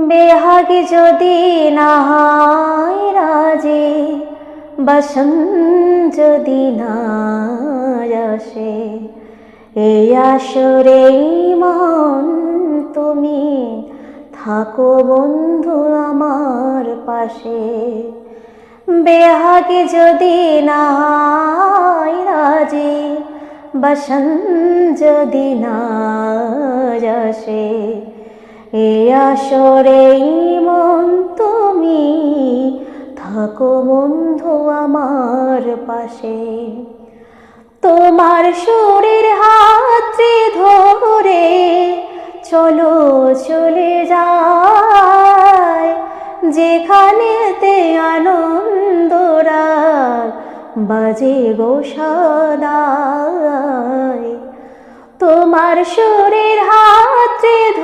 বেহাগে যদি না হয় রাজি, বসন যদি না আসে, এই আসরে মন তুমি থাকো বন্ধু আমার পাশে। বেহাগে যদি না হয় রাজি, বসন যদি না আসে, এই আসরে মন তুমি থাকো বন্ধু আমার পাশে। তোমার সুরের হাতে ধরে চলো চলে যায়, যেখানেতে আনন্দ রাগ বাজে গো সদাই। তোমার সুরের হাতে